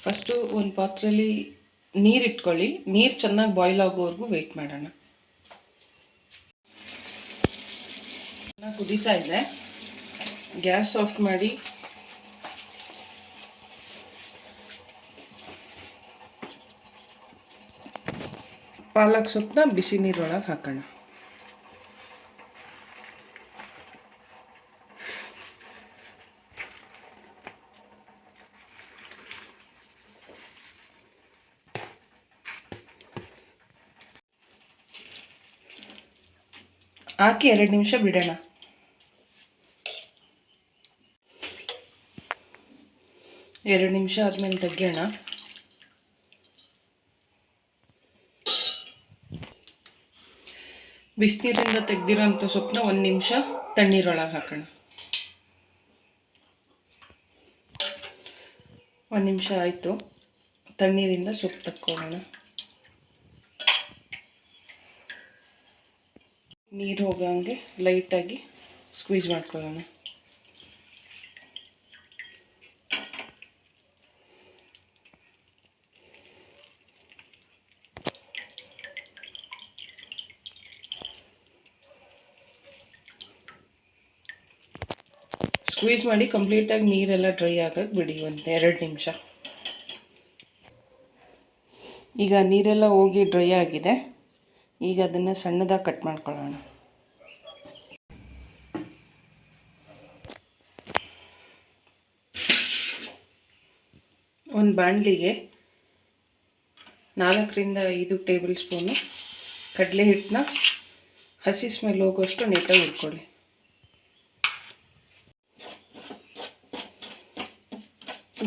First ಒಂದು ಪಾತ್ರೆಯಲ್ಲಿ ನೀರು ಇಟ್ಕೊಳ್ಳಿ. ನೀರು ಚೆನ್ನಾಗಿ ಬಾಯ್ಲ್ ಆಗೋವರೆಗೂ ವೆಯ್ಟ್ ಮಾಡೋಣ. ಚೆನ್ನಾಗಿ ಕುದೀತಾ ಇದೆ. ಗ್ಯಾಸ್ ಆಫ್ ಮಾಡಿ ಪಾಲಕ್ ಸೊಪ್ಪನ್ನ ಬಿಸಿ ನೀರೊಳಗೆ ಹಾಕೋಣ. ಹಾಕಿ 2 ನಿಮಿಷ ಬಿಡೋಣ. ಎರಡು ನಿಮಿಷ ಆದಮೇಲೆ ತೆಗೆಯೋಣ. ಬಿಸಿನೀರಿಂದ ತೆಗೆದಿರೋಂಥ ಸೊಪ್ಪನ್ನ 1 ನಿಮಿಷ ತಣ್ಣೀರೊಳಗೆ ಹಾಕೋಣ. 1 ನಿಮಿಷ ಆಯಿತು. ತಣ್ಣೀರಿಂದ ಸೊಪ್ಪು ತಕ್ಕೊಳ್ಳೋಣ. ನೀರು ಹೋಗೋಂಗೆ ಲೈಟಾಗಿ ಸ್ಕ್ವೀಸ್ ಮಾಡ್ಕೊಳ್ಳೋಣ. ಸ್ಕ್ವೀಸ್ ಮಾಡಿ ಕಂಪ್ಲೀಟಾಗಿ ನೀರೆಲ್ಲ ಡ್ರೈ ಆಗಕ್ಕೆ ಬಿಡಿ 1-2 ನಿಮಿಷ. ಈಗ ನೀರೆಲ್ಲ ಹೋಗಿ ಡ್ರೈ ಆಗಿದೆ. ಈಗ ಅದನ್ನು ಸಣ್ಣದಾಗಿ ಕಟ್ ಮಾಡ್ಕೊಳ್ಳೋಣ. ಒಂದು ಬಾಣಲಿಗೆ 4-5 ಟೇಬಲ್ ಸ್ಪೂನು ಕಡಲೆ ಹಿಟ್ಟನ್ನ ಹಸಿ ಸ್ಮೆಲ್ ಹೋಗೋಷ್ಟು ನೀಟಾಗಿ ಹುರ್ಕೊಳ್ಳಿ.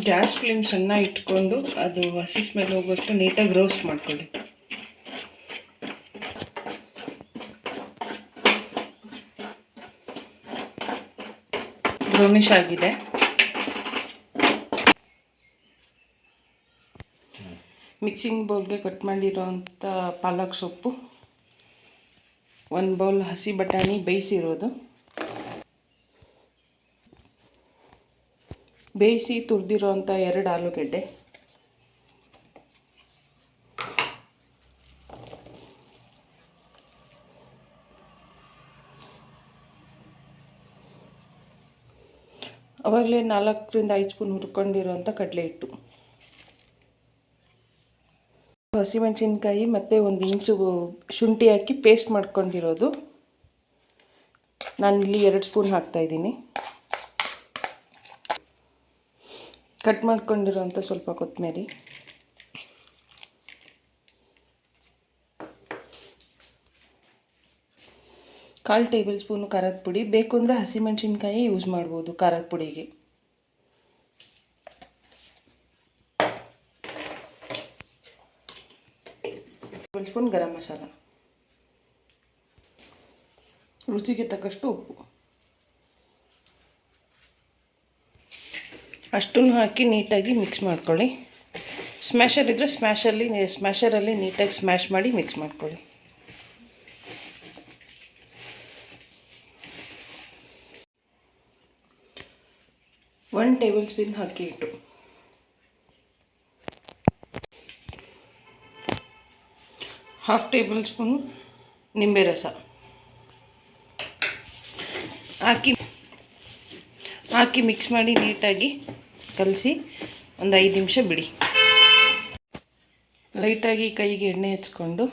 ಗ್ಯಾಸ್ ಫ್ಲೇಮ್ ಸಣ್ಣ ಇಟ್ಕೊಂಡು ಅದು ಹಸಿ ಸ್ಮೆಲ್ ಹೋಗೋಷ್ಟು ನೀಟಾಗಿ ರೋಸ್ಟ್ ಮಾಡ್ಕೊಳ್ಳಿ. ಬ್ರೌನಿಷ್ ಆಗಿದೆ. ಮಿಕ್ಸಿಂಗ್ ಬೌಲ್ಗೆ ಕಟ್ ಮಾಡಿರೋಂಥ ಪಾಲಕ್ ಸೊಪ್ಪು, 1 ಬೌಲ್ ಹಸಿ ಬಟಾಣಿ ಬೇಯಿಸಿರೋದು, ಬೇಯಿಸಿ ತುರಿದಿರೋಂಥ 2 ಆಲೂಗಡ್ಡೆ, ಆವಾಗಲೇ 4-5 ಸ್ಪೂನ್ ಹುರ್ಕೊಂಡಿರೋಂಥ ಕಡಲೆ ಹಿಟ್ಟು, ಹಸಿಮೆಣಸಿನ್ಕಾಯಿ ಮತ್ತು 1 ಇಂಚು ಶುಂಠಿ ಹಾಕಿ ಪೇಸ್ಟ್ ಮಾಡ್ಕೊಂಡಿರೋದು. ನಾನಿಲ್ಲಿ 2 ಸ್ಪೂನ್ ಹಾಕ್ತಾಯಿದ್ದೀನಿ. ಕಟ್ ಮಾಡ್ಕೊಂಡಿರೋಂಥ ಸ್ವಲ್ಪ ಕೊತ್ತಂಬರಿ, ಕಾಲು ಟೇಬಲ್ ಸ್ಪೂನು ಖಾರದ ಪುಡಿ. ಬೇಕು ಅಂದರೆ ಹಸಿಮೆಣಸಿನ್ಕಾಯಿ ಯೂಸ್ ಮಾಡ್ಬೋದು ಖಾರದ ಪುಡಿಗೆ. ಟೇಬಲ್ ಸ್ಪೂನ್ ಗರಂ ಮಸಾಲ, ರುಚಿಗೆ ತಕ್ಕಷ್ಟು ಉಪ್ಪು. ಅಷ್ಟನ್ನು ಹಾಕಿ ನೀಟಾಗಿ ಮಿಕ್ಸ್ ಮಾಡ್ಕೊಳ್ಳಿ. ಸ್ಮ್ಯಾಶರ್ ಇದ್ದರೆ ಸ್ಮ್ಯಾಶರಲ್ಲಿ ನೀಟಾಗಿ ಸ್ಮ್ಯಾಶ್ ಮಾಡಿ ಮಿಕ್ಸ್ ಮಾಡ್ಕೊಳ್ಳಿ. ಒಂದು ಟೇಬಲ್ ಸ್ಪೂನ್ ಅಕ್ಕಿ ಹಿಟ್ಟು, 1/2 ಟೇಬಲ್ ಸ್ಪೂನ್ ನಿಂಬೆ ರಸ ಹಾಕಿ ಮಿಕ್ಸ್ ಮಾಡಿ ನೀಟಾಗಿ ಕಲಸಿ ಒಂದು 5 ನಿಮಿಷ ಬಿಡಿ. ಲೈಟಾಗಿ ಕೈಗೆ ಎಣ್ಣೆ ಹಚ್ಕೊಂಡು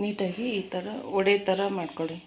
ನೀಟಾಗಿ ಈ ಥರ ಒಡೆ ಥರ ಮಾಡ್ಕೊಳ್ಳಿ.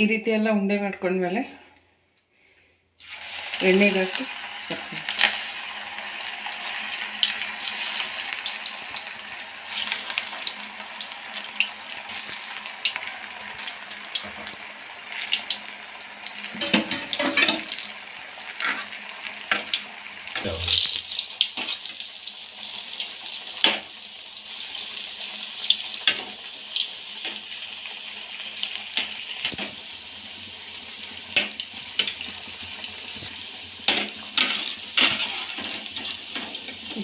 ಈ ರೀತಿ ಎಲ್ಲ ಉಂಡೆ ಮಾಡ್ಕೊಂಡ್ಮೇಲೆ ಎಣ್ಣೆಗೆ ಹಾಕಿ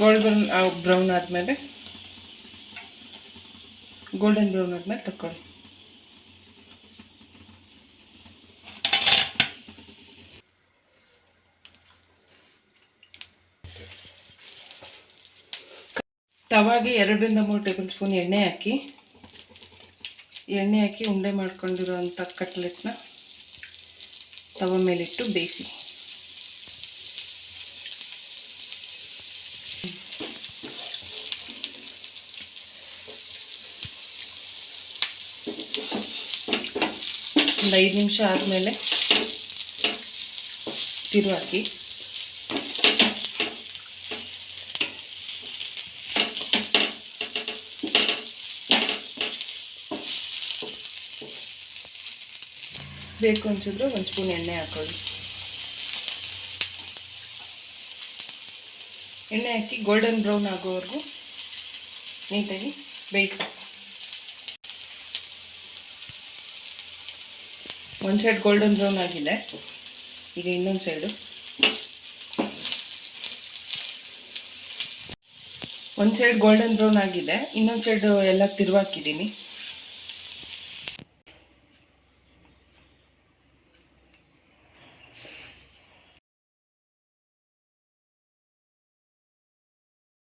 ಗೋಲ್ಡನ್ ಬ್ರೌನ್ ಆದಮೇಲೆ ತಗೊಳ್ಳಿ. ತವಾಗೆ 2-3 ಟೇಬಲ್ ಸ್ಪೂನ್ ಎಣ್ಣೆ ಹಾಕಿ ಉಂಡೆ ಮಾಡ್ಕೊಂಡಿರೋಂಥ ಕಟ್ಲೆಟ್ನ ತವ ಮೇಲಿಟ್ಟು ಬೇಯಿಸಿ. ಒಂದು 5 ನಿಮಿಷ ಆದಮೇಲೆ ತಿರು ಹಾಕಿ ಬೇಕು ಅನ್ಸಿದ್ರೆ 1 ಸ್ಪೂನ್ ಎಣ್ಣೆ ಹಾಕೊಳ್ಳಿ. ಎಣ್ಣೆ ಹಾಕಿ ಗೋಲ್ಡನ್ ಬ್ರೌನ್ ಆಗೋವರೆಗೂ ನೀಟಾಗಿ ಬೇಯಿಸಿ. ಒಂದು ಸೈಡ್ ಗೋಲ್ಡನ್ ಬ್ರೌನ್ ಆಗಿದೆ, ಈಗ ಇನ್ನೊಂದು ಸೈಡು. ಒಂದು ಸೈಡ್ ಗೋಲ್ಡನ್ ಬ್ರೌನ್ ಆಗಿದೆ, ಇನ್ನೊಂದು ಸೈಡು ಎಲ್ಲ ತಿರುವಾಕಿದ್ದೀನಿ.